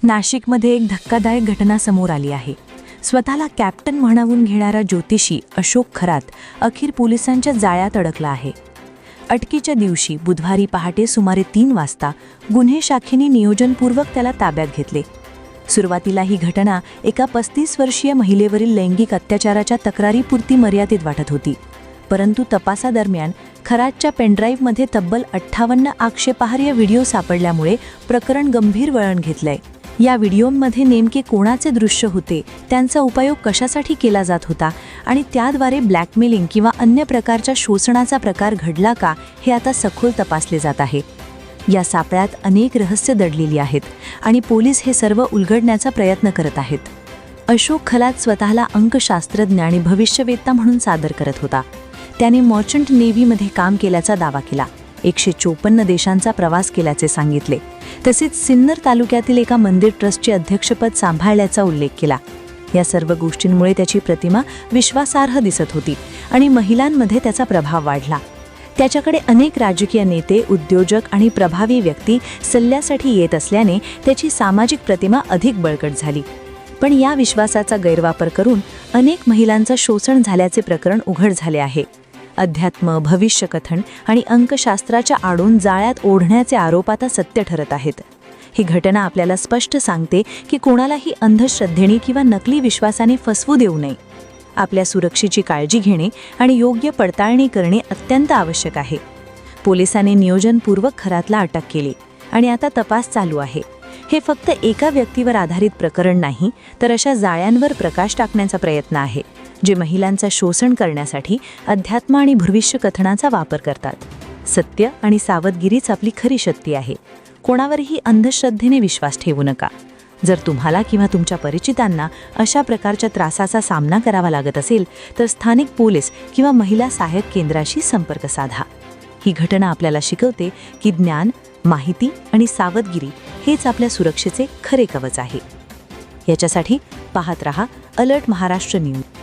नाशिकमध्ये एक धक्कादायक घटना समोर आली आहे. स्वतःला कॅप्टन म्हणावून घेणारा ज्योतिषी अशोक खरात अखेर पोलिसांच्या जाळ्यात अडकला आहे. अटकेच्या दिवशी बुधवारी पहाटे सुमारे 3 वाजता गुन्हे शाखेने नियोजनपूर्वक त्याला ताब्यात घेतले. सुरुवातीला ही घटना एका 35 वर्षीय महिलेवरील लैंगिक अत्याचाराच्या तक्रारीपुरती मर्यादित वाटत होती. परंतु तपासादरम्यान खरातच्या पेनड्राईव्हमध्ये तब्बल 58 आक्षेपार्ह व्हिडिओ सापडल्यामुळे प्रकरण गंभीर वळण घेतलंय. या व्हिडिओमध्ये नेमके कोणाचे दृश्य होते, त्यांचा उपयोग कशासाठी केला जात होता आणि त्याद्वारे ब्लॅकमेलिंग किंवा अन्य प्रकारच्या शोषणाचा प्रकार घडला का, हे आता सखोल तपासले जात आहे. या सापळ्यात अनेक रहस्य दडलेली आहेत आणि पोलीस हे सर्व उलगडण्याचा प्रयत्न करत आहेत. अशोक खरात स्वतःला अंकशास्त्रज्ञ आणि भविष्यवेत्ता म्हणून सादर करत होता. त्याने मर्चंट नेव्हीमध्ये काम केल्याचा दावा केला. 154 देशांचा प्रवास केल्याचे सांगितले. तसेच सिन्नर तालुक्यातील एका मंदिर ट्रस्टचे अध्यक्षपद सांभाळल्याचा उल्लेख केला. या सर्व गोष्टींमुळे त्याची प्रतिमा विश्वासार्ह दिसत होती आणि महिलांमध्ये त्याचा प्रभाव वाढला. त्याच्याकडे अनेक राजकीय नेते, उद्योजक आणि प्रभावी व्यक्ती सल्ल्यासाठी येत असल्याने त्याची सामाजिक प्रतिमा अधिक बळकट झाली. पण या विश्वासाचा गैरवापर करून अनेक महिलांचं शोषण झाल्याचे प्रकरण उघड झाले आहे. अध्यात्म, भविष्यकथन आणि अंकशास्त्राच्या आडून जाळ्यात ओढण्याचे आरोप आता सत्य ठरत आहेत. ही घटना आपल्याला स्पष्ट सांगते की कोणालाही अंधश्रद्धेने किंवा नकली विश्वासाने फसवू देऊ नये. आपल्या सुरक्षेची काळजी घेणे आणि योग्य पडताळणी करणे अत्यंत आवश्यक आहे. पोलिसांनी नियोजनपूर्वक खरातला अटक केली आणि आता तपास चालू आहे. हे फक्त एका व्यक्तीवर आधारित प्रकरण नाही, तर अशा जाळ्यांवर प्रकाश टाकण्याचा प्रयत्न आहे जे महिलांचा शोषण करण्यासाठी अध्यात्म आणि भविष्यकथनाचा वापर करतात. सत्य आणि सावधगिरीच आपली खरी शक्ती आहे. कोणावरही अंधश्रद्धेने विश्वास ठेवू नका. जर तुम्हाला किंवा तुमच्या परिचितांना अशा प्रकारच्या त्रासाचा सामना करावा लागत असेल तर स्थानिक पोलीस किंवा महिला सहाय्यक केंद्राशी संपर्क साधा. ही घटना आपल्याला शिकवते की ज्ञान, माहिती आणि सावधगिरी हेच आपल्या सुरक्षेचे खरे कवच आहे. याच्यासाठी पाहत रहा अलर्ट महाराष्ट्र न्यूज.